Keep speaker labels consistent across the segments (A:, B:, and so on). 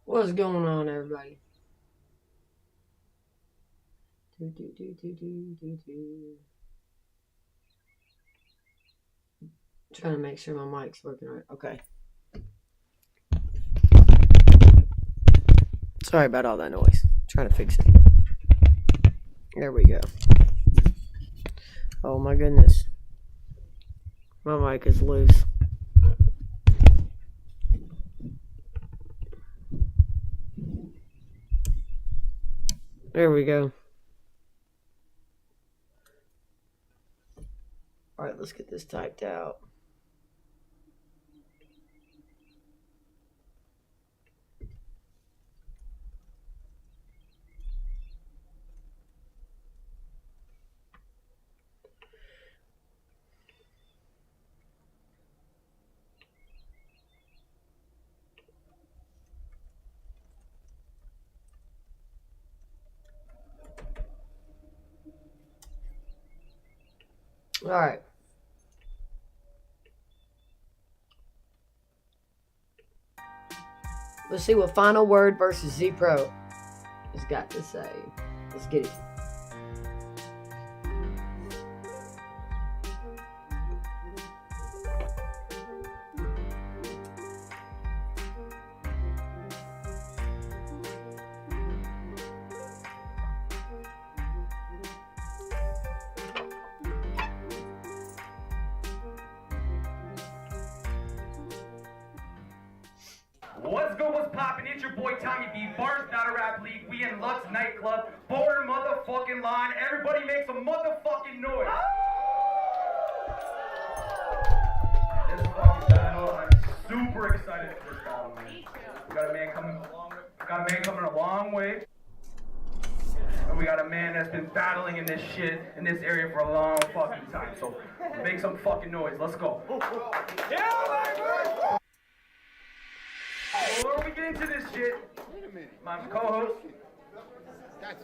A: What's going on, everybody? Trying to make sure my mic's working right. Okay. Sorry about all that noise. Trying to fix it. There we go. Oh my goodness. My mic is loose. There we go. Alright, let's get this typed out. Alright. Let's see what Final Word versus Z Pro has got to say. Let's get it.
B: What's good, what's poppin'? It's your boy Tommy B. Bars Not a Rap League. We in Lux Nightclub. Border motherfucking line. Everybody make some motherfucking noise. This fucking battle, I'm super excited for this battle, man. We got a man coming a long way. And we got a man that's been battling in this shit, in this area for a long fucking time. So make some fucking noise. Let's go. Yeah, before we get into this shit, my co-host.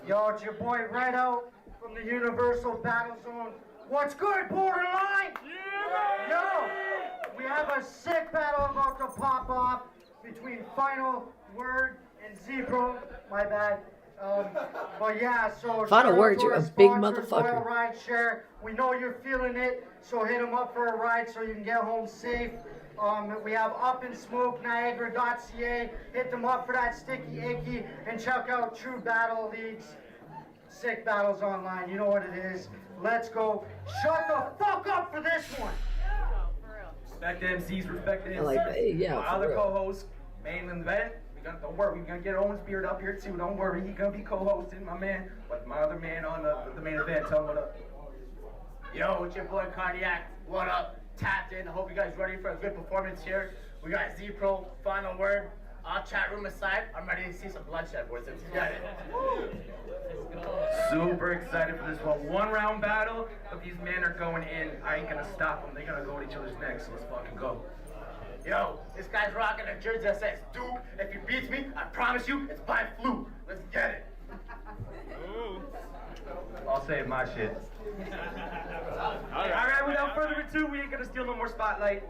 C: Yo, it's your boy right out from the Universal Battle Zone. What's good, Borderline? Yeah! Yo, we have a sick battle about to pop off between Final Word and Z-Pro. My bad. But yeah, so
A: Final Word, you're a big motherfucker.
C: Royal Ride Share. We know you're feeling it, so hit them up for a ride so you can get home safe. We have Up in Smoke, Niagara.ca. Hit them up for that sticky icky and check out True Battle Leagues. Sick battles online. You know what it is. Let's go. Shut the fuck up for this one.
B: Respect the MCs, respect the MCs.
A: I like that. Yeah,
B: my
A: for
B: other
A: real.
B: co-host, Mainland Vet. Don't worry, we're gonna get Owen's beard up here too. Don't worry, he's gonna be co-hosting, my man. But my other man on the main event, tell him what up.
D: Yo, it's your boy Cardiac. What up? Tapped in. I hope you guys ready for a good performance here. We got Z Pro, Final Word. All chat room aside, I'm ready to see some bloodshed, boys. Let's get it.
B: Super excited for this one. One round battle, but these men are going in. I ain't gonna stop them. They're gonna go at each other's necks. So let's fucking go.
D: Yo, this guy's rocking a jersey that says Duke. If he beats me, I promise you, it's by fluke. Let's get it.
B: I'll save my shit. Alright, without further ado, we ain't gonna steal no more spotlight.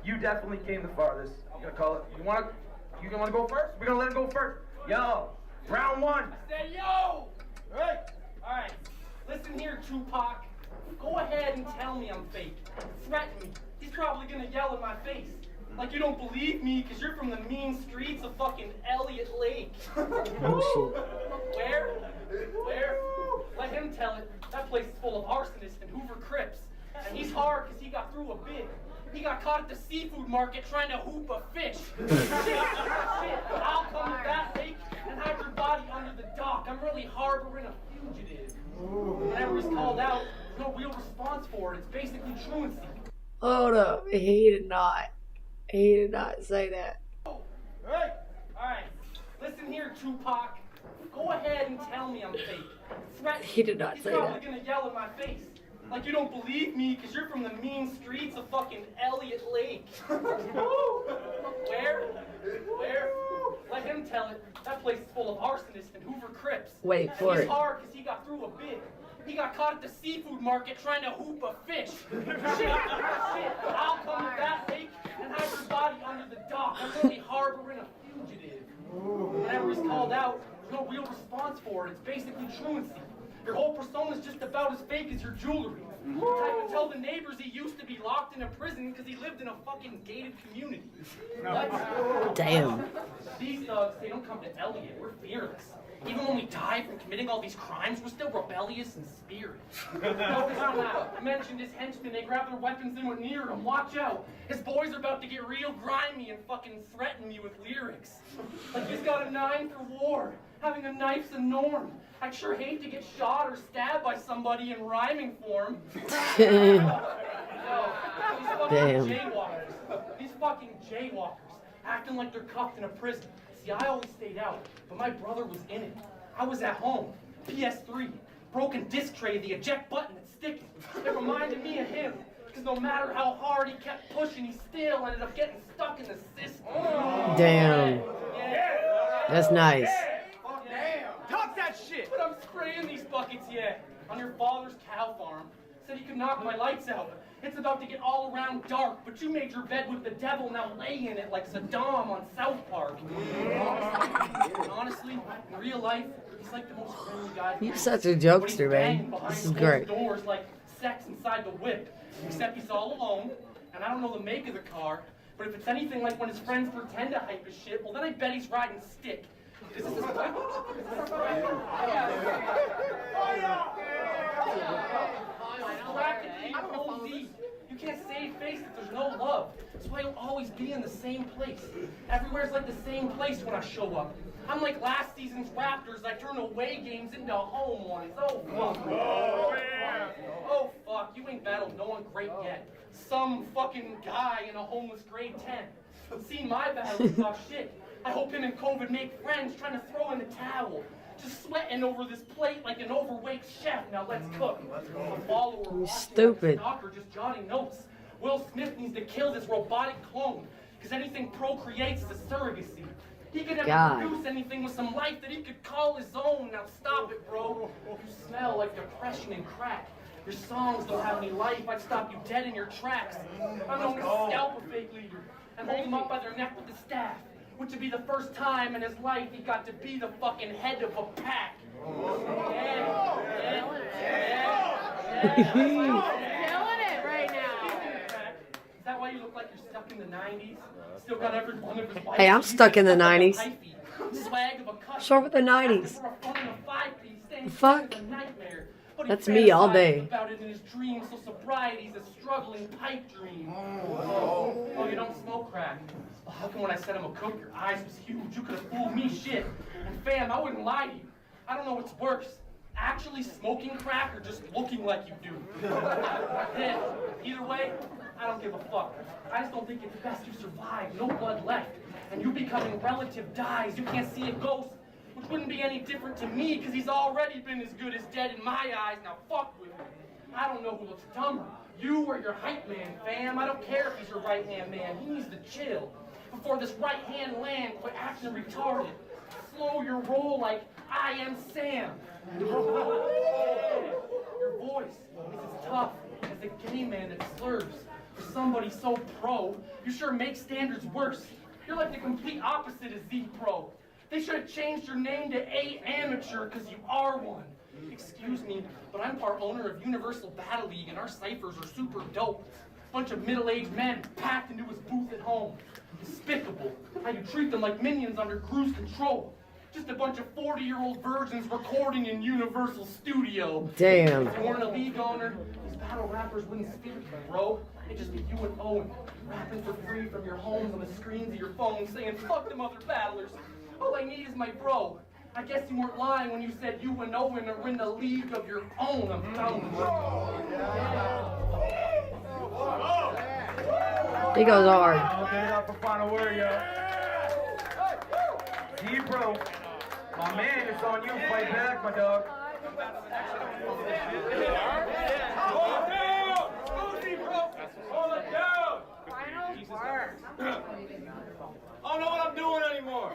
B: You definitely came the farthest. You gonna call it? You wanna go first? We're gonna let him go first. Yo, round one.
E: Say yo! Hey! Alright, listen here, Tupac. Go ahead and tell me I'm fake. Threaten me. He's probably gonna yell in my face. Like you don't believe me because you're from the mean streets of fucking Elliott Lake. Where? Let him tell it. That place is full of arsonists and Hoover Crips. And he's hard because he got through a bid. He got caught at the seafood market trying to hoop a fish. Shit, I'll come to that lake and hide your body under the dock. I'm really harboring a fugitive. Whenever he's called out, there's no real response for it. It's basically truancy.
A: Hold up. He did not say that.
E: Hey! Alright, listen here, Tupac. Go ahead and tell me I'm fake. Threaten me.
A: He did not say
E: He's probably
A: that.
E: gonna yell in my face. Like you don't believe me because you're from the mean streets of fucking Elliott Lake. Where? Let him tell it. That place is full of arsonists and Hoover Crips.
A: Wait for
E: He's
A: it.
E: hard because he got through a bid. He got caught at the seafood market trying to hoop a fish. Shit. I'll come to that lake and hide your body under the dock. I'm gonna be harboring a fugitive. Whenever he's called out, there's no real response for it. It's basically truancy. Your whole persona's just about as fake as your jewelry. I would tell the neighbors he used to be locked in a prison because he lived in a fucking gated community.
A: Damn.
E: These thugs, they don't come to Elliot. We're fearless. Even when we die from committing all these crimes, we're still rebellious in spirit. Notice how I mentioned his henchmen, they grabbed their weapons and went near him. Watch out. His boys are about to get real grimy and fucking threaten me with lyrics. Like he's got a 9 for war. Having a knife's a norm. I'd sure hate to get shot or stabbed by somebody in rhyming form.
A: Damn.
E: These fucking jaywalkers, acting like they're cuffed in a prison. See, I always stayed out, but my brother was in it. I was at home. PS3, broken disc tray, the eject button that's sticking. It reminded me of him, because no matter how hard he kept pushing, he still ended up getting stuck in the system.
A: Damn. That's nice.
E: Talk that shit! But I'm spraying these buckets, on your father's cow farm. Said he could knock my lights out. It's about to get all around dark, but you made your bed with the devil, now lay in it like Saddam on South Park. Honestly, in real life, he's like the most friendly guy.
A: You're such a jokester, man. This is great.
E: Doors like sex inside the whip, except he's all alone, and I don't know the make of the car, but if it's anything like when his friends pretend to hype his shit, well then I bet he's riding stick. Is this practically whole deep. You can't save face if there's no love. That's why you'll always be in the same place. Everywhere's like the same place when I show up. I'm like last season's Raptors. I turn away games into home ones. Oh fuck. Oh fuck. You ain't battled no one great yet. Some fucking guy in a homeless grade 10. See my battles talk shit. I hope him and COVID make friends trying to throw in the towel. Just sweating over this plate like an overweight chef. Now let's cook. A follower
A: stupid.
E: Stalker just jotting notes. Will Smith needs to kill this robotic clone, because anything procreates is a surrogacy. He could never produce anything with some life that he could call his own. Now stop it, bro. You smell like depression and crack. Your songs don't have any life. I'd stop you dead in your tracks. I'm known to scalp a fake leader and hold him up by their neck with the staff, which would be the first time in his life he got to be the fucking head of a pack.
F: Killing it right now.
E: Is that why you look like you're stuck in the 90s? Still got every one of his life.
A: Hey, I'm stuck in the 90s.
E: Swag of a cut.
A: What's wrong with the 90s?
E: The
A: fuck? That's me all day.
E: About it in his dreams, so sobriety's a struggling pipe dream. Oh, you don't smoke crack. Well, how come when I said I'm a cook, your eyes was huge? You could have fooled me, shit. And fam, I wouldn't lie to you. I don't know what's worse. Actually smoking crack or just looking like you do. Yeah, either way, I don't give a fuck. I just don't think it's best you survive, no blood left. And you becoming relative dies, you can't see a ghost, which wouldn't be any different to me, because he's already been as good as dead in my eyes. Now fuck with me. I don't know who looks dumber, you or your hype man, fam. I don't care if he's your right-hand man, he needs to chill. Before this right-hand land, quit acting retarded. Slow your roll like I am Sam. Your voice is as tough as a gay man that slurs. For somebody so pro, you sure make standards worse. You're like the complete opposite of Z Pro. They should have changed your name to A Amateur because you are one. Excuse me, but I'm part owner of Universal Battle League and our ciphers are super dope. Bunch of middle-aged men packed into his booth at home. Despicable how you treat them like minions under cruise control. Just a bunch of 40-year-old virgins recording in Universal Studio.
A: Damn.
E: If you weren't a league owner, these battle rappers wouldn't speak, bro. It'd just be you and Owen, rapping for free from your homes on the screens of your phones, saying, fuck them other battlers. All I need is my bro. I guess you weren't lying when you said you and Owen are in the league of your own. I'm telling you.
A: He goes hard.
B: Give it up for final word, yo. Z-Bro, my man, it's on you. Fight back, my dog.
G: I don't know what I'm doing anymore.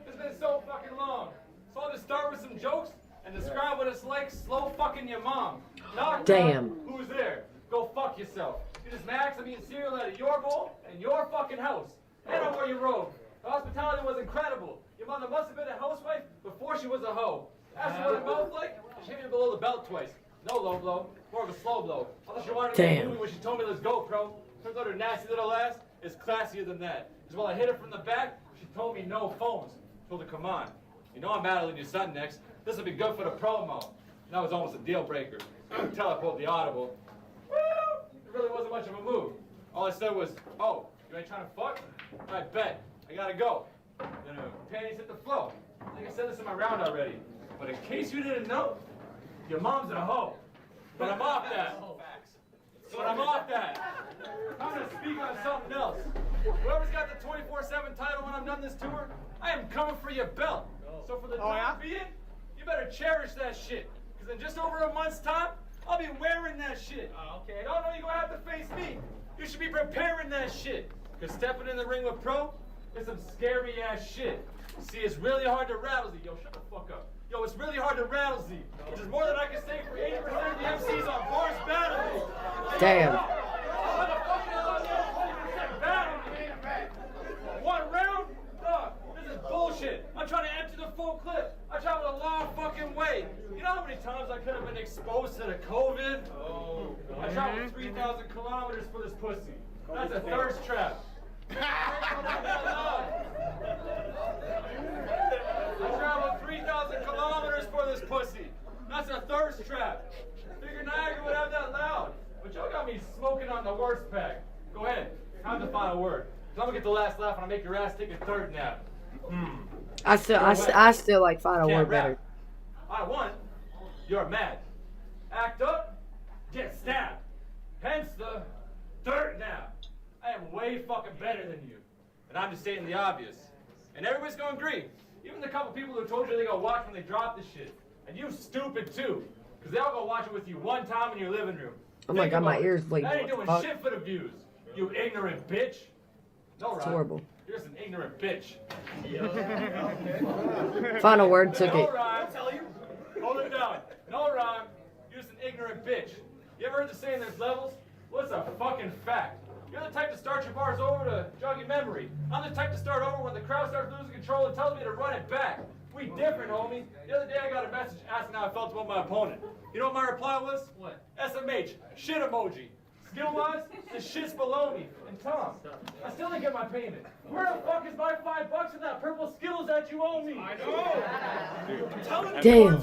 G: It's been so fucking long. So I'll just start with some jokes and describe what it's like slow fucking your mom. Knock,
A: Damn.
G: knock. Who's there? Go fuck yourself. You just Max, I'm eating cereal out of your bowl and your fucking house. And I wore your robe. The hospitality was incredible. Your mother must have been a housewife before she was a hoe. Asked her what it felt like, she hit me below the belt twice. No low blow, more of a slow blow. Unless you wanted to
A: Damn.
G: get movie when she told me let's go, pro. Turns out her nasty little ass is classier than that. Because while I hit her from the back, she told me no phones. Told her, come on. You know I'm battling your son next. This will be good for the promo. And that was almost a deal breaker. I could tell I pulled the audible. Woo! It really wasn't much of a move. All I said was, oh, you ain't trying to fuck? I bet. I gotta go. Then her panties hit the floor. I think I said this in my round already. But in case you didn't know, your mom's a hoe. But I'm off that. But I'm off that. I'm gonna speak on something else. Whoever's got the 24/7 title when I'm done this tour, I am coming for your belt. So for the time being, you better cherish that shit. Because in just over a month's time, I'll be wearing that shit. Okay. Y'all know you're gonna have to face me. You should be preparing that shit. Because stepping in the ring with Pro is some scary ass shit. See, it's really hard to rattle Z. Yo, shut the fuck up. Yo, it's really hard to rattle Z. Which is more than I can say for 80% of the MCs on Bars Battle.
A: Damn.
G: One round? Dog, this is bullshit. I'm trying to empty the full clip. I traveled a long fucking way. You know how many times I could have been exposed to the COVID? Oh. I traveled 3,000 kilometers for this pussy. That's a thirst trap. I traveled 3,000 kilometers for this pussy. That's a thirst trap. Figured Niagara would have that loud. But y'all got me smoking on the worst pack. Go ahead. Have the final word. I'm gonna get the last laugh and I'll make your ass take a third nap.
A: I still like final
G: Can't
A: word better.
G: rap. I won. You're mad. Act up. Get stabbed. Hence the third nap. I am way fucking better than you. And I'm just stating the obvious. And everybody's gonna agree. Even the couple people who told you they gonna watch when they drop this shit. And you stupid too. Because they all gonna watch it with you one time in your living room.
A: Oh my god, my ears bleeding.
G: That ain't
A: What the
G: doing
A: fuck?
G: shit for the views. You ignorant bitch. No, Ron.
A: It's horrible.
G: You're just an ignorant bitch.
A: Final word took
G: No,
A: it.
G: Ron. Hold it down. No, Ron. You're just an ignorant bitch. You ever heard the saying there's levels? Well, it's a fucking fact. You're the type to start your bars over to jog your memory. I'm the type to start over when the crowd starts losing control and tells me to run it back. We different, homie. The other day I got a message asking how I felt about my opponent. You know what my reply was? What? SMH. Shit emoji. Skill-wise, the shit's below me. And Tom, I still didn't get my payment. Where the fuck is my $5 in that purple Skittles that you owe me? I know. Tell him
A: Damn.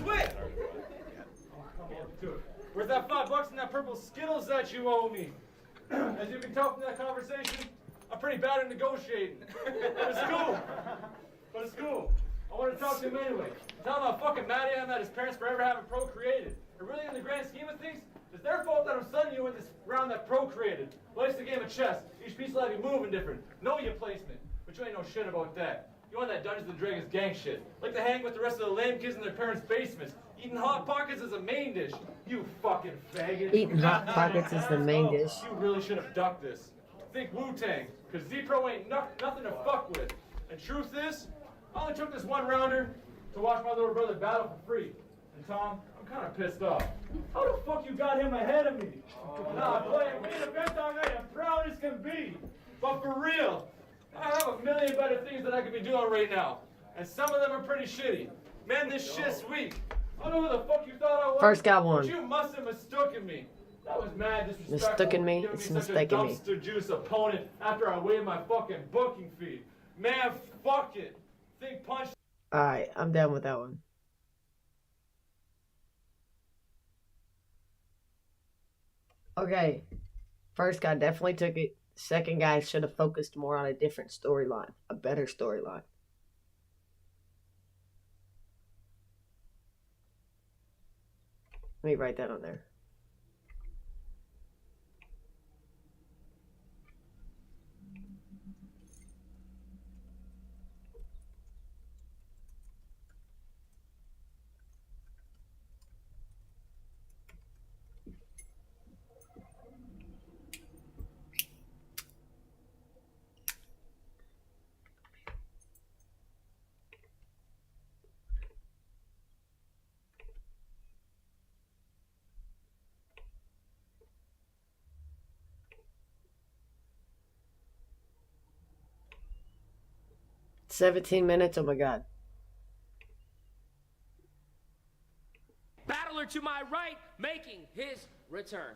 G: Where's that $5 in that purple Skittles that you owe me? As you can tell from that conversation, I'm pretty bad at negotiating. But it's cool. But it's cool. I want to talk to him anyway. Tell him how fucking mad I am at his parents for ever having procreated. And really, in the grand scheme of things, it's their fault that I'm sending you in this round that procreated. Life's a game of chess. Each piece will have you moving different. Know your placement. But you ain't know shit about that. You want that Dungeons & Dragons gang shit. Like to hang with the rest of the lame kids in their parents' basements. Eating Hot Pockets is a main dish. You fucking faggot.
A: Eating Hot Pockets is the main dish.
G: You really should have ducked this. Think Wu-Tang, because Z-Pro ain't nothing to fuck with. And truth is, I only took this one rounder to watch my little brother battle for free. And Tom, I'm kind of pissed off. How the fuck you got him ahead of me? Nah, boy, main event dog, I am proud as can be. But for real, I have a million better things that I could be doing right now. And some of them are pretty shitty. Man, this shit's weak. I don't know who the fuck you thought I was.
A: First got one.
G: But you must have mistaken me. That was mad disrespectful.
A: Mistaken me?
G: Giving
A: It's
G: such a
A: mistaken me.
G: dumpster juice opponent after I waived my fucking booking fee. Man, fuck it. Think punch.
A: Alright, I'm done with that one. Okay. First guy definitely took it. Second guy should have focused more on a different storyline. A better storyline. Let me write that on there. 17 minutes. Oh my god.
H: Battler to my right, making his return.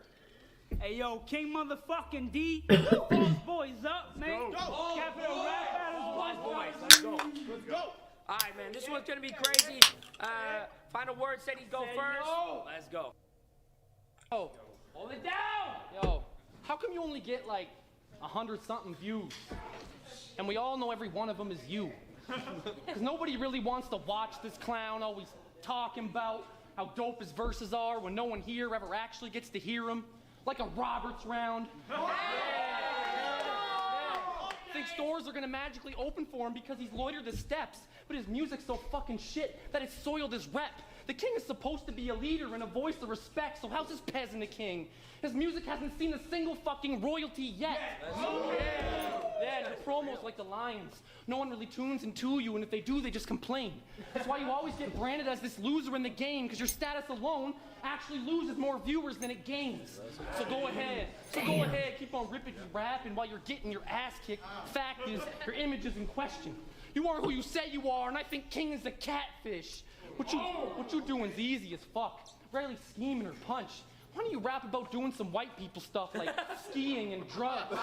I: Hey yo, King motherfucking D, Falls boys up, man. Go. Capital rap battles,
H: Boys, let's go. Let's go. All right, man, this one's gonna be crazy. Final word said he'd go first.
I: No.
H: Let's go.
E: Yo,
I: Hold it down.
E: yo, how come you only get like 100-something views? And we all know every one of them is you. Because nobody really wants to watch this clown always talking about how dope his verses are when no one here ever actually gets to hear them. Like a Roberts round. Thinks doors are gonna magically open for him because he's loitered the steps, but his music's so fucking shit that it's soiled his rep. The king is supposed to be a leader and a voice of respect, so how's this peasant a king? His music hasn't seen a single fucking royalty yet. Yeah, and the promos like the Lions. No one really tunes into you, and if they do, they just complain. That's why you always get branded as this loser in the game, because your status alone actually loses more viewers than it gains. So go ahead, keep on ripping your rapping while you're getting your ass kicked. Fact is, your image is in question. You are who you say you are, and I think King is a catfish. What you doing's easy as fuck. Rarely scheming or punch. Why don't you rap about doing some white people stuff like skiing and drugs?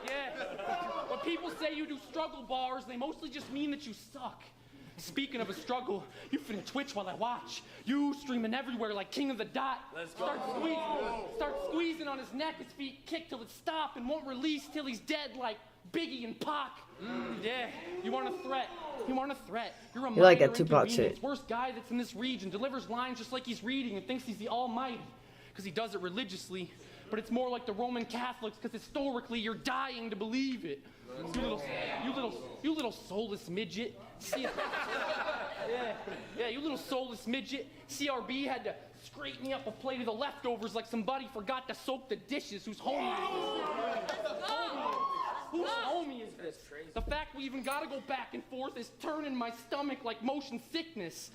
E: Yeah. When people say you do struggle bars, they mostly just mean that you suck. Speaking of a struggle, you finna twitch while I watch. You streaming everywhere like King of the Dot.
H: Let's go.
E: Start squeezing on his neck, his feet kick till it stop and won't release till he's dead like Biggie and Pac. Yeah, you want a threat. You're a
A: You like that
E: minor
A: Tupac
E: inconvenience.
A: shit.
E: Worst guy that's in this region, delivers lines just like he's reading and thinks he's the almighty. Because he does it religiously, but it's more like the Roman Catholics because historically you're dying to believe it. You little soulless midget. You little soulless midget. CRB had to scrape me up a plate of the leftovers like somebody forgot to soak the dishes. Whose homie is this? Whose homie is this? The fact we even gotta go back and forth is turning my stomach like motion sickness.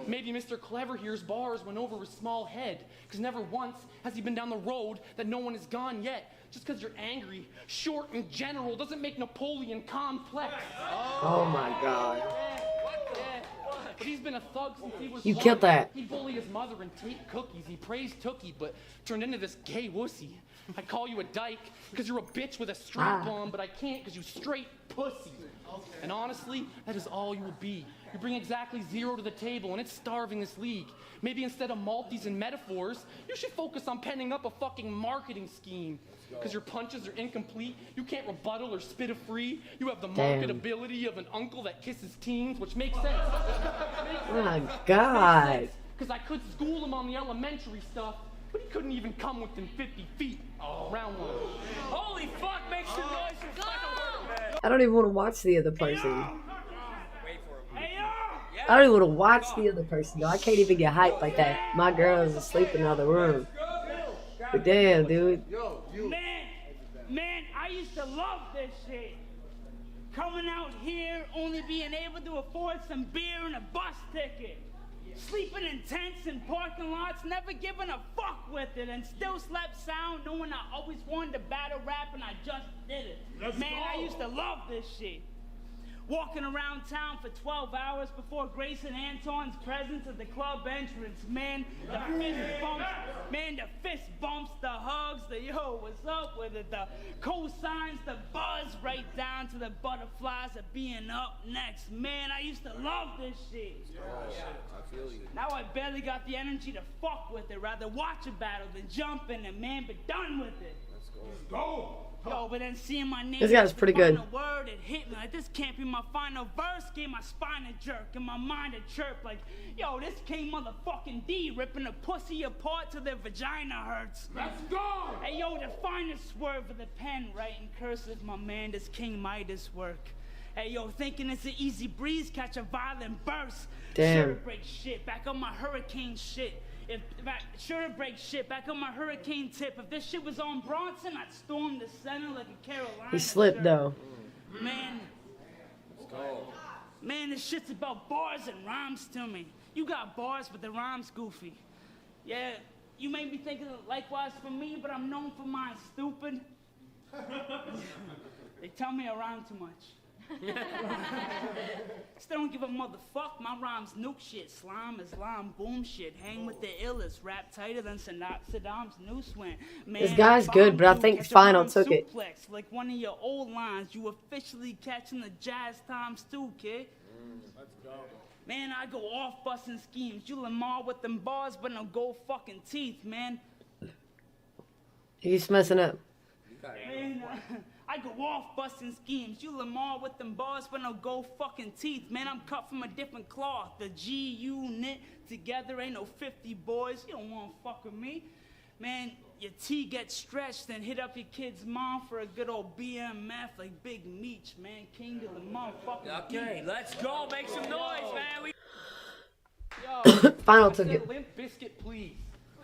E: Maybe Mr. Clever here's bars went over his small head, because never once has he been down the road that no one has gone yet. Just because you're angry, short, and general doesn't make Napoleon complex.
A: Oh my god.
E: Yeah. But he's been a thug since he was
A: You
E: one.
A: killed that.
E: He bullied his mother and take cookies. He praised Tookie, but turned into this gay wussy. I call you a dyke because you're a bitch with a strap on, but I can't because you straight pussy. And honestly, that is all you will be. You bring exactly 0 to the table, and it's starving this league. Maybe instead of multis and metaphors, you should focus on penning up a fucking marketing scheme. Because your punches are incomplete, you can't rebuttal or spit a free. You have the marketability of an uncle that kisses teens, which makes sense.
A: Oh my god.
E: Because I could school him on the elementary stuff, but he couldn't even come within 50 feet. Round one.
H: Holy fuck, make some noise for final word, man.
A: I don't even want to watch the other person.
H: Wait for him.
I: Hey yo.
A: I don't even want to watch the other person, though. I can't even get hyped like that. My girl is asleep in the other room. But damn, dude.
I: Man, I used to love this shit. Coming out here, only being able to afford some beer and a bus ticket. Sleeping in tents and parking lots, never giving a fuck with it, and still slept sound, knowing I always wanted to battle rap and I just did it. I used to love this shit. Walking around town for 12 hours before Grace and Anton's presence at the club entrance. Man, the fist bumps, the hugs, the yo, what's up with it, the cosigns, the buzz, right down to the butterflies of being up next. Man, I used to love this shit. I feel you. Now I barely got the energy to fuck with it. Rather watch a battle than jump in it, man, but done with it. Let's go. Yo, but then seeing my name,
A: This guy's pretty good.
I: Word, it hit me like this can't be my final verse. Gave my spine a jerk and my mind a chirp. Like, yo, this King motherfucking D ripping a pussy apart till their vagina hurts. Let's go. Hey, yo, the finest swerve of the pen, writing cursive, my man, this King Midas work. Hey, yo, thinking it's an easy breeze, catch a violent burst.
A: Damn.
I: Sure to break shit, back on my hurricane shit. Sure to break shit, back on my hurricane tip. If this shit was on Bronson, I'd storm the center like a Carolina.
A: He slipped,
I: shirt.
A: though.
I: Man. Let's go. Man, this shit's about bars and rhymes to me. You got bars, but the rhymes goofy. Yeah, you may be thinking likewise for me, but I'm known for mine, stupid. They tell me I rhyme too much. Still don't give a motherfuck. My rhymes nuke shit. Slime is lime, boom shit. Hang with the illest. Rap tighter than Saddam's new swing. Man,
A: This guy's good, but I think Final took it.
I: Suplex, like one of your old lines. You officially catching the jazz times too, kid.
G: Let's go.
I: Man, I go off busting schemes. You Lamar with them bars, but no gold fucking teeth, man.
A: He's messing up.
I: Man, I go off busting schemes. You Lamar with them bars, but no gold fucking teeth. Man, I'm cut from a different cloth. The G unit together ain't no 50 boys. You don't wanna fuck with me. Man, your T gets stretched and hit up your kid's mom for a good old BMF like Big Meech, man. King of the motherfucking
H: Okay, let's go. Make some noise, man.
A: Final took it.
E: Limp Biscuit, please.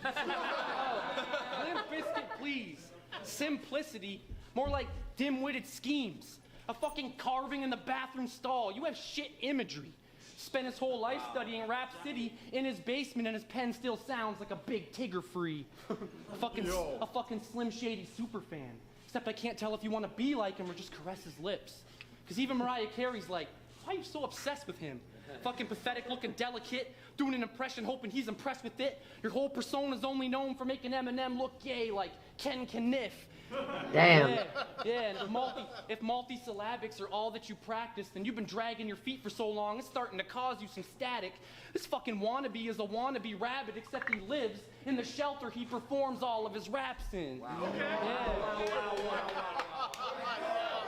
E: Limp Biscuit, please. Simplicity, more like dim-witted schemes. A fucking carving in the bathroom stall. You have shit imagery. Spent his whole life studying Rap City in his basement, and his pen still sounds like a big Tigger free. A fucking Slim Shady super fan. Except I can't tell if you want to be like him or just caress his lips. Because even Mariah Carey's like, why are you so obsessed with him? Fucking pathetic looking delicate, doing an impression hoping he's impressed with it. Your whole persona's only known for making Eminem look gay like Ken Kniff.
A: Damn.
E: Yeah, and if multi-syllabics are all that you practice, then you've been dragging your feet for so long, it's starting to cause you some static. This fucking wannabe is a wannabe rabbit, except he lives in the shelter he performs all of his raps in.
H: Wow. Okay. Yeah.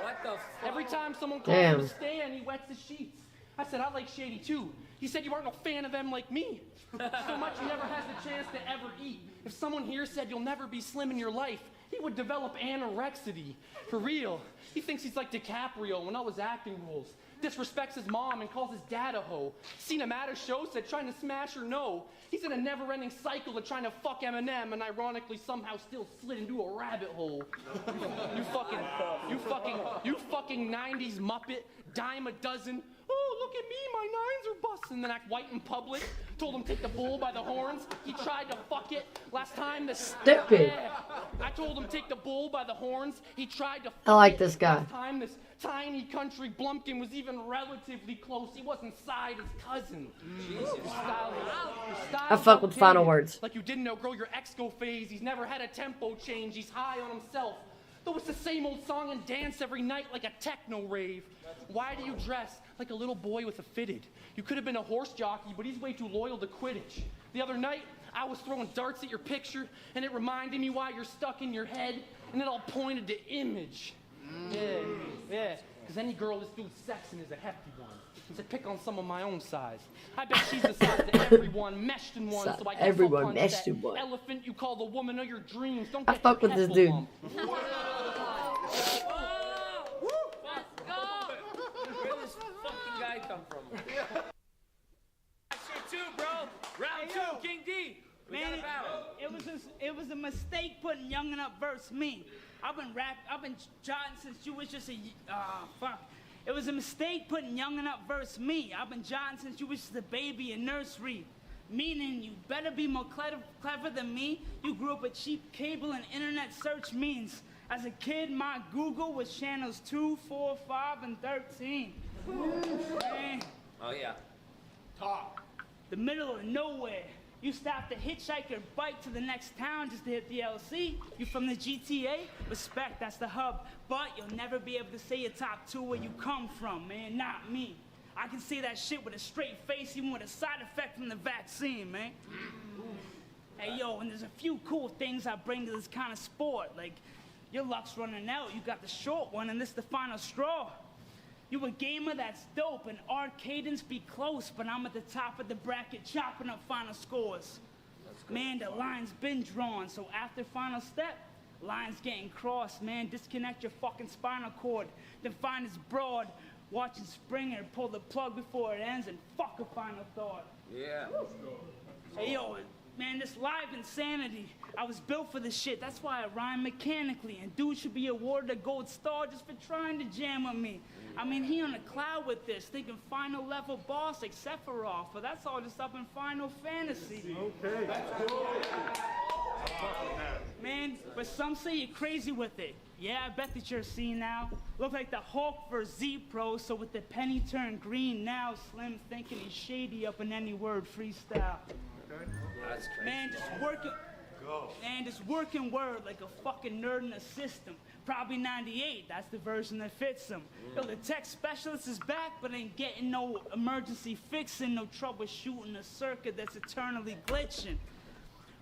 H: What the fuck?
E: Every time someone calls him a Stan, he wets his sheets. I said, I like Shady too. He said, you aren't no fan of them like me. So much he never has the chance to ever eat. If someone here said you'll never be slim in your life, he would develop anorexity. For real. He thinks he's like DiCaprio in all his acting roles. Disrespects his mom and calls his dad a hoe. Seen him at a show, said trying to smash her no. He's in a never-ending cycle of trying to fuck Eminem and ironically somehow still slid into a rabbit hole. You fucking 90s Muppet, dime a dozen. Oh, look at me, my nines are busting. Then act white in public. Told him take the bull by the horns. He tried to fuck it. Last time the
A: Stupid.
E: I told him take the bull by the horns. He tried to fuck
A: I like this guy.
E: Last time this tiny country blumpkin was even relatively close. He wasn't side his cousin. Jesus.
A: I fuck with final words.
E: Like you didn't outgrow your exco phase. He's never had a tempo change. He's high on himself. Though it's the same old song and dance every night like a techno rave. Why do you dress like a little boy with a fitted? You could have been a horse jockey, but he's way too loyal to Quidditch. The other night, I was throwing darts at your picture, and it reminded me why you're stuck in your head, and it all pointed to image. Yeah. Because any girl this dude's sexing is a hefty one. So pick on some of my own size. I bet she's the size of everyone, meshed in one, so I guess
A: everyone
E: I'll punch
A: meshed
E: that
A: in one.
E: Elephant you call the woman of your dreams. Don't
A: I
E: get
A: fuck
E: your
A: with this
E: head
A: dude.
E: lump.
H: Let's go! Where does this fucking guy come from? Shit too, bro. Round two, King D. We got a battle.
I: It was a mistake putting Youngin' Up versus me. I've been jotting since you was just a fuck. It was a mistake putting Youngin' Up versus me. I've been jotting since you was just a baby in nursery. Meaning you better be more clever than me. You grew up with cheap cable and internet search means. As a kid, my Google was channels 2, 4, 5, and 13. Man.
H: Oh, yeah.
I: Talk. The middle of nowhere. You stop to hitchhike your bike to the next town just to hit the LC. You from the GTA? Respect, that's the hub. But you'll never be able to say your top 2 where you come from, man, not me. I can say that shit with a straight face, even with a side effect from the vaccine, man. Hey, yo, and there's a few cool things I bring to this kind of sport. Like, your luck's running out. You got the short one, and this the final straw. You a gamer that's dope, and arcadins be close, but I'm at the top of the bracket chopping up final scores. Man, the line's been drawn, so after final step, lines getting crossed, man. Disconnect your fucking spinal cord, then find its broad. Watching Springer pull the plug before it ends and fuck a final thought.
H: Yeah.
I: Hey, yo, man, this live insanity. I was built for this shit. That's why I rhyme mechanically. And dude should be awarded a gold star just for trying to jam with me. I mean, he on a cloud with this, thinking final level boss like Sephiroth, but that's all just up in Final Fantasy. Okay. Man, but some say you're crazy with it. Yeah, I bet that you're seeing now. Look like the Hulk for Z-Pro, so with the penny turned green now, Slim thinking he's shady up in any word freestyle.
J: Okay.
H: That's crazy.
I: Man, just working word like a fucking nerd in the system. Probably 98, that's the version that fits him. Yo, the tech specialist is back, but ain't getting no emergency fixing, no troubleshooting a circuit that's eternally glitching.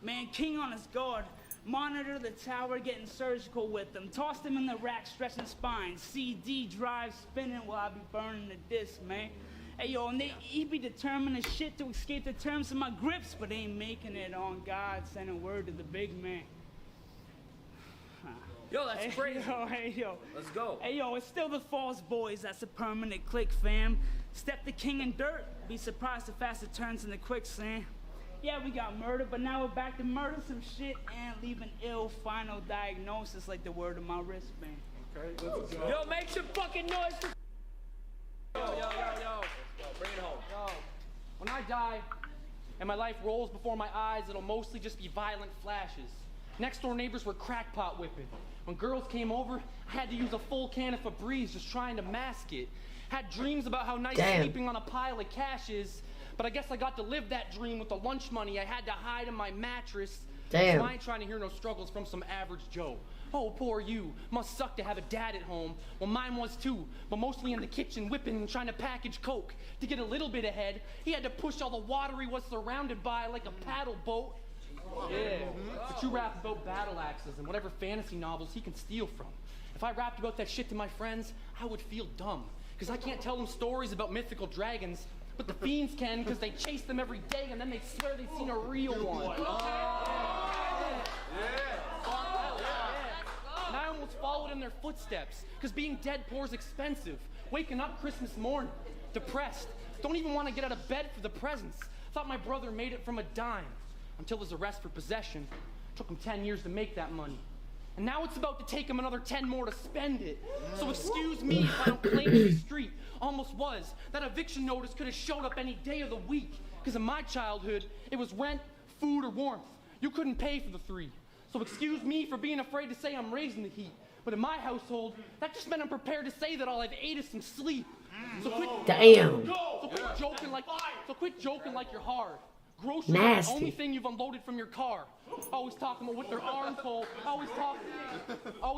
I: Man, King on his guard. Monitor the tower, getting surgical with them. Tossed him in the rack, stretching spine. CD drive spinning while I be burning the disc, man. Hey, yo, and he be determined as shit to escape the terms of my grips, but ain't making it on God, sending word to the big man.
H: Yo, that's crazy.
I: Hey, yo.
H: Let's go.
I: Hey, yo, it's still the Falls Boys. That's a permanent click, fam. Step the king in dirt. Be surprised how fast it turns into quicksand. Yeah, we got murder, but now we're back to murder some shit and leaving ill final diagnosis like the word of my wristband.
J: Okay, let's go.
H: Yo, make some fucking noise for... Yo. Bring it home.
E: Yo, when I die and my life rolls before my eyes, it'll mostly just be violent flashes. Next door neighbors were crackpot whipping. When girls came over, I had to use a full can of Febreze just trying to mask it. Had dreams about how nice sleeping on a pile of cash is, but I guess I got to live that dream with the lunch money I had to hide in my mattress.
A: Damn.
E: So I ain't trying to hear no struggles from some average Joe. Oh, poor you. Must suck to have a dad at home. Well, mine was too, but mostly in the kitchen whipping and trying to package Coke. To get a little bit ahead, he had to push all the water he was surrounded by like a paddle boat. Yeah, but you rap about battle axes and whatever fantasy novels he can steal from. If I rapped about that shit to my friends, I would feel dumb. Because I can't tell them stories about mythical dragons, but the fiends can because they chase them every day and then they swear they've seen a real one. And I almost followed in their footsteps because being dead poor is expensive. Waking up Christmas morning, depressed, don't even want to get out of bed for the presents. Thought my brother made it from a dime until his arrest for possession. Took him 10 years to make that money. And now it's about to take him another 10 more to spend it. So excuse me if I don't claim the street. Almost was. That eviction notice could have showed up any day of the week. Because in my childhood, it was rent, food, or warmth. You couldn't pay for the three. So excuse me for being afraid to say I'm raising the heat. But in my household, that just meant I'm prepared to say that all I've ate is some sleep. So quit,
A: Damn.
E: So quit joking like you're hard. Groceries
A: Nasty.
E: are the only thing you've unloaded from your car. Always talking about what their arms hold. Always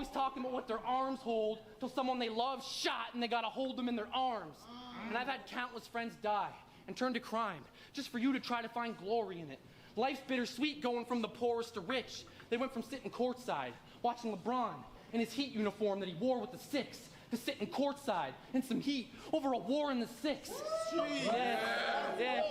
E: talking about what their arms hold till someone they love shot and they gotta hold them in their arms. And I've had countless friends die and turn to crime just for you to try to find glory in it. Life's bittersweet going from the poorest to rich. They went from sitting courtside watching LeBron in his Heat uniform that he wore with the Six to sitting courtside in some heat over a war in the Six. Yeah.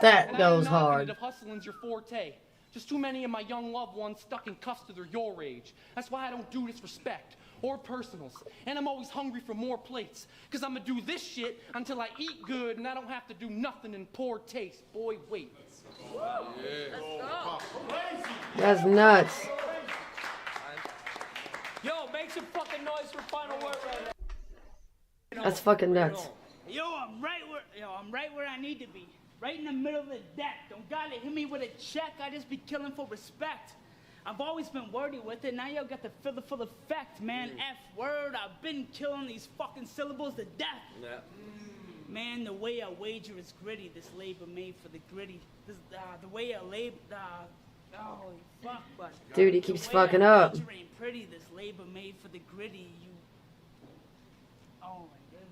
A: That goes hard.
E: If hustling's your forte. Just too many of my young loved ones stuck in cuffs to their your age. That's why I don't do disrespect or personals. And I'm always hungry for more plates. Cause I'm gonna do this shit until I eat good and I don't have to do nothing in poor taste. Boy, wait.
A: That's nuts.
H: Yo, make some fucking noise for final word right now.
A: That's fucking nuts.
I: Yo, I'm right where I need to be. Right in the middle of the deck. Don't gotta hit me with a check. I just be killing for respect. I've always been wordy with it. Now y'all got the full effect, man. F word. I've been killing these fucking syllables to death.
H: Yeah.
I: Man, the way I wager is gritty. This labor made for the gritty. The way I labor. Holy fuck, but
A: Dude, he keeps fucking up.
I: wager ain't pretty. This labor made for the gritty. Oh my goodness.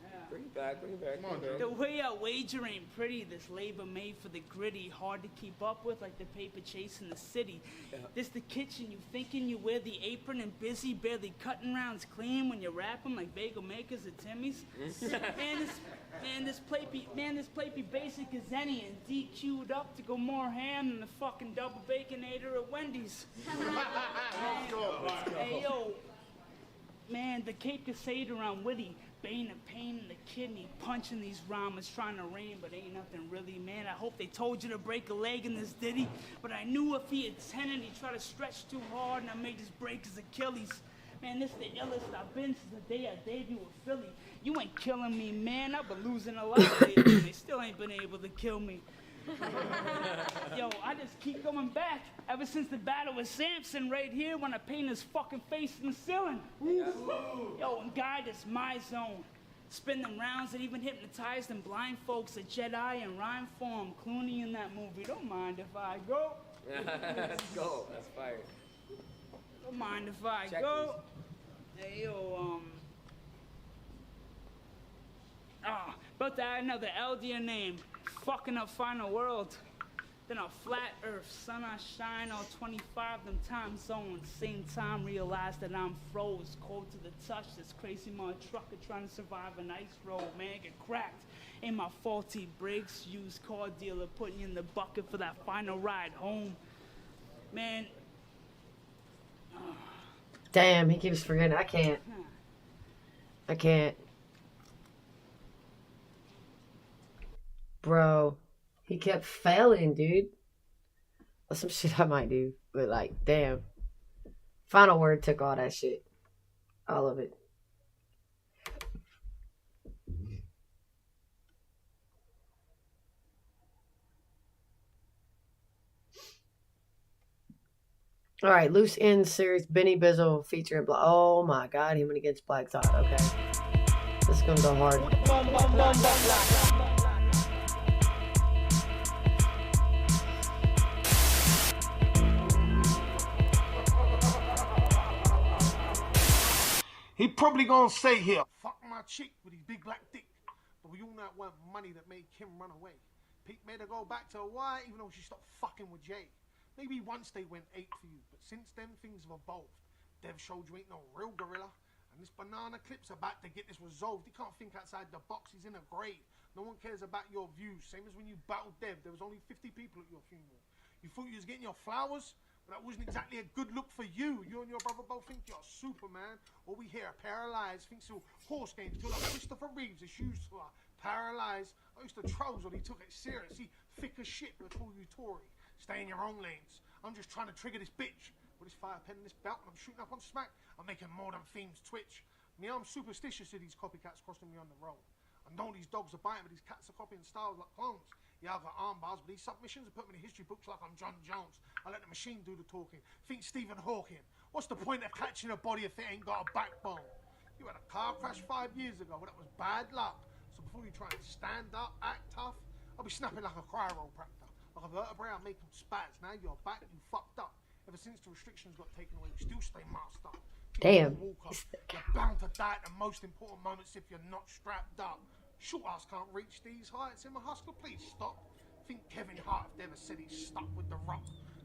I: Yeah.
H: Bring it back.
J: Come on, dude.
I: The way I wager ain't pretty. This labor made for the gritty, hard to keep up with like the paper chasing the city.
H: Yeah.
I: This the kitchen, you thinking you wear the apron and busy, barely cutting rounds clean when you wrap them like bagel makers at Timmy's. This plate be basic as any and DQ'd up to go more ham than the fucking double baconator at Wendy's.
J: Let's go.
I: Hey yo, man, the Cape Crusader I'm witty. Bane of pain in the kidney, punching these rhymes, trying to rain, but ain't nothing really, man. I hope they told you to break a leg in this ditty, but I knew if he had 10 and he tried to stretch too hard and I made this break his Achilles. Man, this the illest I've been since the day I debuted with Philly. You ain't killing me, man. I've been losing a lot lately. They still ain't been able to kill me. Yo, I just keep going back ever since the battle with Samson right here when I paint his fucking face in the ceiling. Yo, and guy, that's my zone. Spin them rounds and even hypnotize them blind folks, a Jedi in rhyme form. Clooney in that movie. Don't mind if I go.
H: Let's go. That's fire.
I: Don't mind if I
H: Check
I: go. Hey, yo, about to add another L to your name. Fucking up final world. Then a flat earth, sun I shine, all 25 them time zones. Same time realize that I'm froze, cold to the touch. This crazy mother trucker trying to survive an ice road. Man, get cracked. Ain't my faulty brakes. Used car dealer putting you in the bucket for that final ride home. Man.
A: Damn, he keeps forgetting. I can't. I can't. Bro, he kept failing, dude. That's some shit I might do. But, like, damn. Final word took all that shit. All of it. All right, Loose Ends series, Benny Bizzle featuring Black. Oh my God, he went against Black Thought. Okay, this is gonna go hard.
J: He probably gonna say here, fuck my chick with his big black dick. But we all know it weren't money that made Kim run away. Pete made her go back to Hawaii even though she stopped fucking with Jay. Maybe once they went 8 for you, but since then things have evolved. Dev showed you ain't no real gorilla, and this banana clip's about to get this resolved. He can't think outside the box, he's in a grave. No one cares about your views, same as when you battled Dev, there was only 50 people at your funeral. You thought you was getting your flowers? But that wasn't exactly a good look for you. You and your brother both think you're Superman. All we hear, paralyzed, thinks all horse games, till like Christopher Reeves, his shoes to her. Paralyzed. I used to troll when he took it serious. He thick as shit, but call you Tory. Stay in your own lanes. I'm just trying to trigger this bitch. With this fire pen and this belt, and I'm shooting up on smack, I'm making more than themes twitch. Me, I'm superstitious of these copycats crossing me on the road. I know these dogs are biting, but these cats are copying styles like clones. Yeah, I've got arm bars, but these submissions are putting me in history books like I'm John Jones. I let the machine do the talking. Think Stephen Hawking. What's the point of catching a body if it ain't got a backbone? You had a car crash 5 years ago, but that was bad luck. So before you try and stand up, act tough, I'll be snapping like a chiropractor. Like a vertebrae, I'll make them spaz. Now you're back, you fucked up. Ever since the restrictions got taken away, you still stay masked up.
A: Damn.
J: You're bound to die at the most important moments if you're not strapped up. Short ass can't reach these heights in my Husker, please stop. Think Kevin Hart if they ever said he's stuck with the Rock.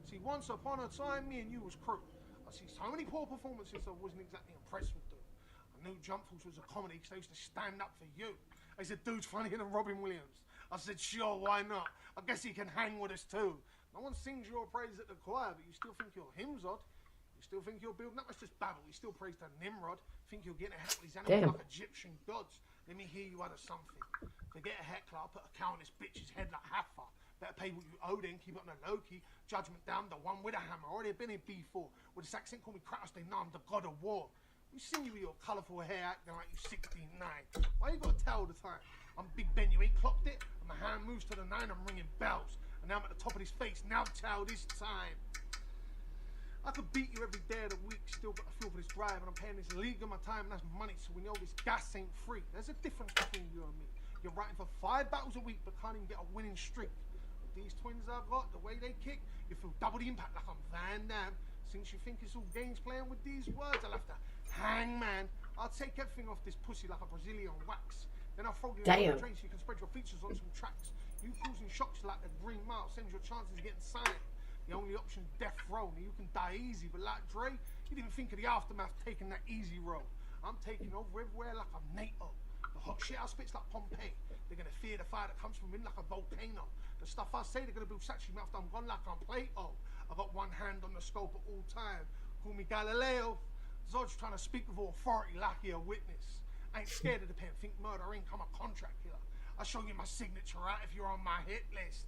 J: See, once upon a time, me and you was crew. I see so many poor performances I wasn't exactly impressed with them. I knew Jump Force was a comedy because they used to stand up for you. They said, dude's funnier than Robin Williams. I said, sure, why not? I guess he can hang with us too. No one sings your praise at the choir, but you still think you're Himzod. You still think you're building up. That's just babble. You still praise to Nimrod. Think you're getting a heckle these animals like Egyptian gods. Let me hear you out of something. Forget a heckler, I'll put a cow on this bitch's head like Haffa. Better pay what you owe then, keep it on the low-key. Judgment down, the one with a hammer. Already been in B4. With this accent, call me Kratos, they know I'm the god of war. We seen you with your colourful hair acting like you're 69. Why you gotta tell the time? I'm Big Ben, you ain't clocked it? And my hand moves to the 9, I'm ringing bells. And now I'm at the top of his face, now tell this time. I could beat you every day of the week, still got a feel for this drive, and I'm paying this league of my time, and that's money, so we know this gas ain't free. There's a difference between you and me. You're writing for 5 battles a week, but can't even get a winning streak. With these twins I've got, the way they kick, you feel double the impact like I'm Van Damme. Since you think it's all games playing with these words, I'll have to hang, man. I'll take everything off this pussy like a Brazilian wax. Then I'll throw you in the train so you can spread your features on some tracks. You causing shocks like the Green Mile sends your chances of getting signed. The only option's death row. Now you can die easy, but like Dre, you didn't think of the aftermath taking that easy road. I'm taking over everywhere like I'm NATO. The hot shit I spit's like Pompeii. They're gonna fear the fire that comes from within like a volcano. The stuff I say, they're gonna build statues after I'm gone like I'm Plato. I got one hand on the scope at all time. Call me Galileo. Zod's trying to speak with authority like you're a witness. I ain't scared of the pen. Think murder ain't come a contract killer. I'll show you my signature out if you're on my hit list.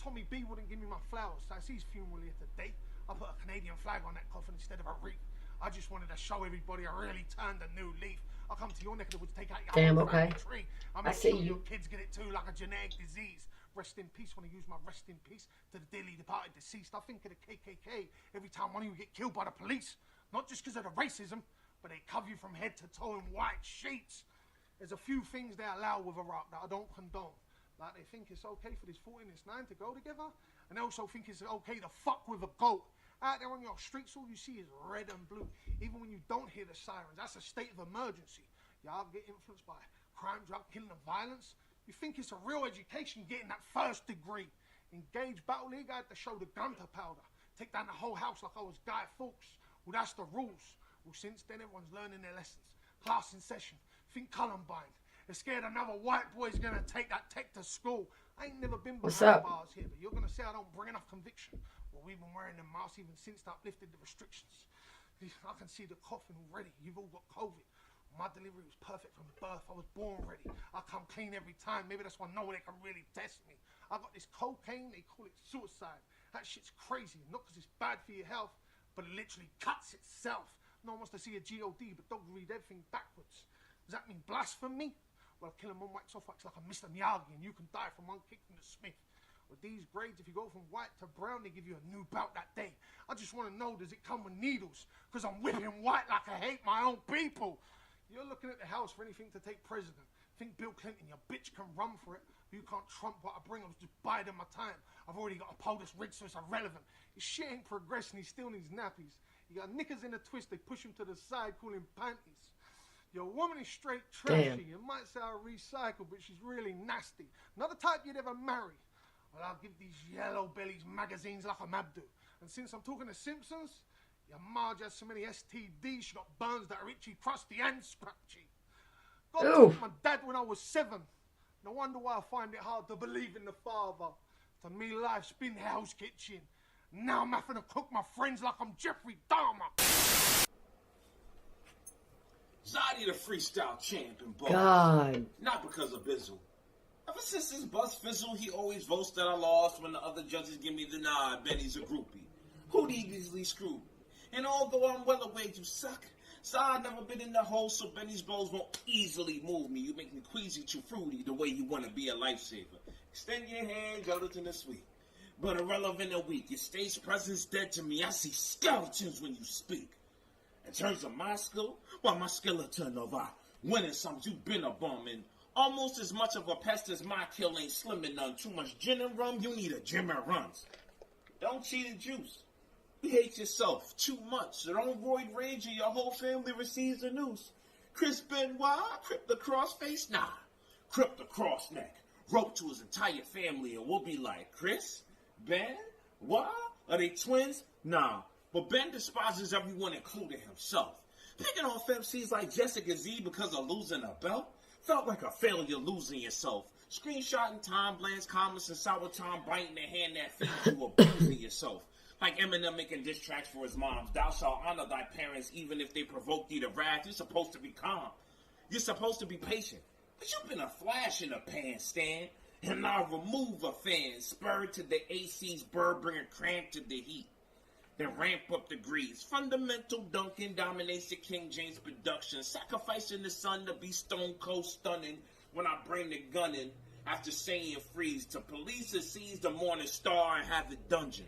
J: Tommy B wouldn't give me my flowers, so it's his funeral here today. I put a Canadian flag on that coffin instead of a wreath. I just wanted to show everybody I really turned a new leaf. I'll come to your neck of the woods, take out your whole family tree. I'll make sure your kids get it too, like a genetic disease. rest in peace when I use my rest in peace to the dearly departed deceased. I think of the KKK every time one of you get killed by the police. Not just because of the racism, but they cover you from head to toe in white sheets. There's a few things they allow with Iraq that I don't condone. Like they think it's okay for this 40 and this 9 to go together, and they also think it's okay to fuck with a goat. Out there on your streets, all you see is red and blue. Even when you don't hear the sirens, that's a state of emergency. Y'all get influenced by crime, drug, killing, and violence. You think it's a real education getting that first degree. Engage Battle League, I had to show the gunpowder powder. Take down the whole house like I was Guy Fawkes. Well, that's the rules. Well, since then, everyone's learning their lessons. Class in session. Think Columbine. They're scared another white boy's gonna take that tech to school. I ain't never been behind bars here, but you're gonna say I don't bring enough conviction. Well, we've been wearing them masks even since they uplifted the restrictions. I can see the coughing already. You've all got COVID. My delivery was perfect from birth. I was born ready. I come clean every time. Maybe that's why no one can really test me. I got this cocaine, they call it suicide. That shit's crazy. Not because it's bad for your health, but it literally cuts itself. No one wants to see a G.O.D., but dogs read everything backwards. Does that mean blasphemy? Well, I'll kill him on wax off wax like a Mr. Miyagi, and you can die from one kick from the Smith. With these grades, if you go from white to brown, they give you a new belt that day. I just want to know, does it come with needles? Because I'm whipping white like I hate my own people. You're looking at the house for anything to take president. Think Bill Clinton, your bitch can run for it. You can't trump what I bring. I was just biding my time. I've already got a POTUS rig, so it's irrelevant. His shit ain't progressing. He still needs nappies. You got knickers in a twist. They push him to the side, call him panties. Your woman is straight trashy. You might say I recycle, but she's really nasty. Not the type you'd ever marry. Well, I'll give these yellow bellies magazines like a Mabdu. And since I'm talking to Simpsons, your Marge has so many STDs, she got burns that are itchy, crusty, and scratchy. God took my dad when I was 7. No wonder why I find it hard to believe in the father. To me, life's been Hell's Kitchen. Now I'm having to cook my friends like I'm Jeffrey Dahmer.
K: Zadi the freestyle champ in bars.
A: God.
K: Not because of Bizzle. Ever since his bus fizzle, he always votes that I lost when the other judges give me the nod. Benny's a groupie. Who'd easily screw? And although I'm well aware you suck, so I've never been in the hole, so Benny's blows won't easily move me. You make me queasy, too fruity, the way you want to be a lifesaver. Extend your hand, gelatin is sweet, but irrelevant and weak. Your stage presence dead to me. I see skeletons when you speak. In terms of my skill, well, my skeleton of winning some, you've been a bum, and almost as much of a pest as my kill ain't slimming none. Too much gin and rum, you need a gym and runs. Don't cheat the juice. You hate yourself too much. So don't void rage or your whole family receives a noose. Chris Benoit, crip the crossface? Nah. Crip the cross neck. Rope to his entire family and we'll be like, Chris? Ben? What? Are they twins? Nah. But Ben despises everyone, including himself. Picking off MCs like Jessica Z because of losing a belt felt like a failure losing yourself. Screenshotting Tom Bland's comments and Sour Tom biting the hand that feeds you, abusing yourself. Like Eminem making diss tracks for his moms. Thou shalt honor thy parents even if they provoke thee to wrath. You're supposed to be calm. You're supposed to be patient. But you've been a flash in a pan stand. And I'll remove a fan. Spurred to the AC's bird, bringing cramp to the heat. Then ramp up the grease. Fundamental Duncan dominates the King James production. Sacrificing the sun to be stone cold stunning. When I bring the gun in. After saying freeze. To police to seize the morning star and have the dungeon.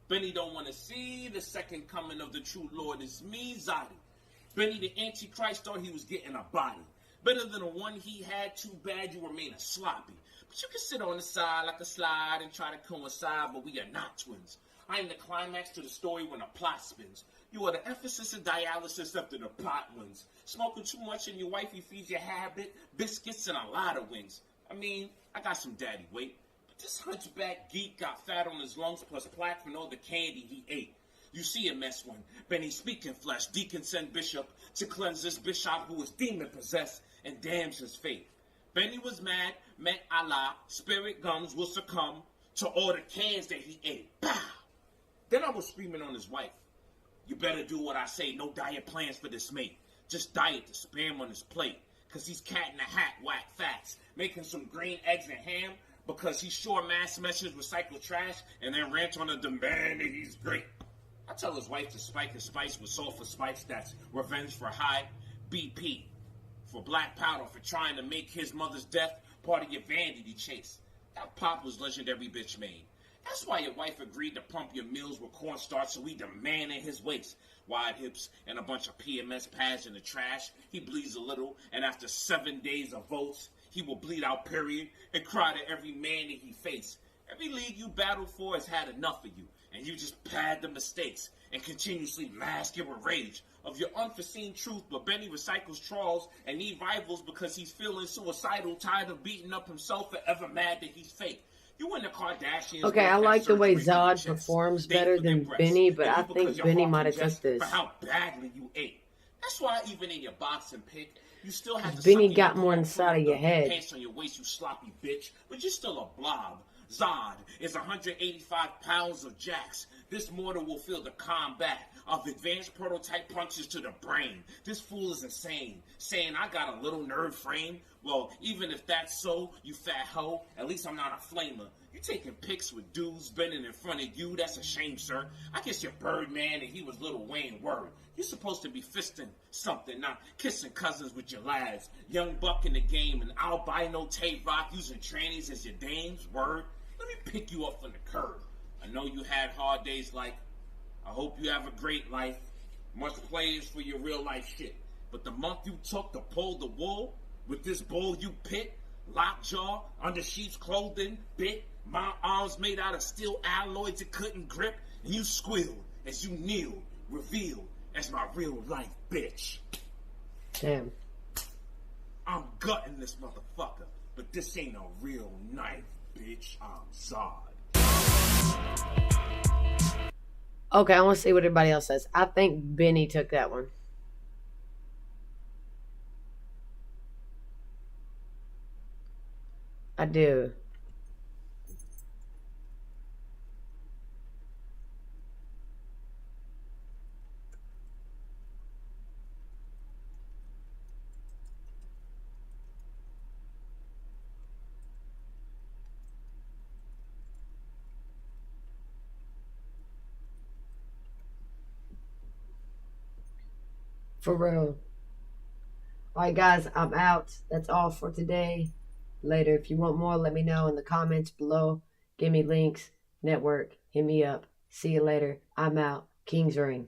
K: Benny don't want to see the second coming of the true Lord is me, Zadi. Benny the Antichrist thought he was getting a body. Better than the one he had, too bad you remain a sloppy. But you can sit on the side like a slide and try to coincide, but we are not twins. I am the climax to the story when the plot spins. You are the emphasis and dialysis after the pot wins. Smoking too much and your wifey feeds your habit, biscuits and a lot of wings. I mean, I got some daddy weight. This hunchback geek got fat on his lungs plus plaque from all the candy he ate. You see a mess when Benny speaking flesh. Deacon send bishop to cleanse this bishop who is demon-possessed and damns his faith. Benny was mad, met Allah, spirit gums will succumb to all the cans that he ate. Pow! Then I was screaming on his wife. You better do what I say, no diet plans for this mate. Just diet the spam on his plate. Cause he's cat in the hat, whack facts. Making some green eggs and ham. Because he sure mass meshes recycle trash and then rant on a demand that he's great. I tell his wife to spike his spice with sulfur spikes that's revenge for high BP. For black powder for trying to make his mother's death part of your vanity chase. That pop was legendary bitch made. That's why your wife agreed to pump your meals with cornstarch so he demand in his waist. Wide hips and a bunch of PMS pads in the trash. He bleeds a little, and after 7 days of votes, he will bleed out, period, and cry to every man that he faced. Every league you battled for has had enough of you, and you just pad the mistakes and continuously mask your rage of your unforeseen truth. But Benny recycles trolls and need rivals because he's feeling suicidal, tired of beating up himself, forever mad that he's fake. You and the Kardashians.
A: Okay, I like the way Zod performs better than Benny, but I think Benny might have took this.
K: For how badly you ate. That's why even in your boxing pick, you still have to.
A: Benny got more inside of your head.
K: Pants on your waist, you sloppy bitch, but you're still a blob. Zod is 185 pounds of jacks. This mortal will feel the combat of advanced prototype punches to the brain. This fool is insane, saying I got a little nerve frame. Well, even if that's so, you fat hoe, at least I'm not a flamer. You taking pics with dudes bending in front of you, that's a shame, sir. I guess you're Birdman and he was Lil Wayne, word. You're supposed to be fisting something, not kissing cousins with your lads. Young buck in the game and albino Tay-Rock using trannies as your dames, word. Let me pick you up from the curb. I know you had hard days like, I hope you have a great life. Much praise for your real life shit. But the month you took to pull the wool, with this bull you pit, lockjaw, under sheep's clothing, bit, my arms made out of steel alloys it couldn't grip, and you squealed as you kneel, revealed as my real life bitch.
A: Damn.
K: I'm gutting this motherfucker, but this ain't a real knife, bitch. I'm Zod.
A: Okay, I want to see what everybody else says. I think Benny took that one. I do. For real. Alright guys, I'm out. That's all for today. Later. If you want more, let me know in the comments below. Give me links, network, hit me up. See you later. I'm out. Kyngs Ring.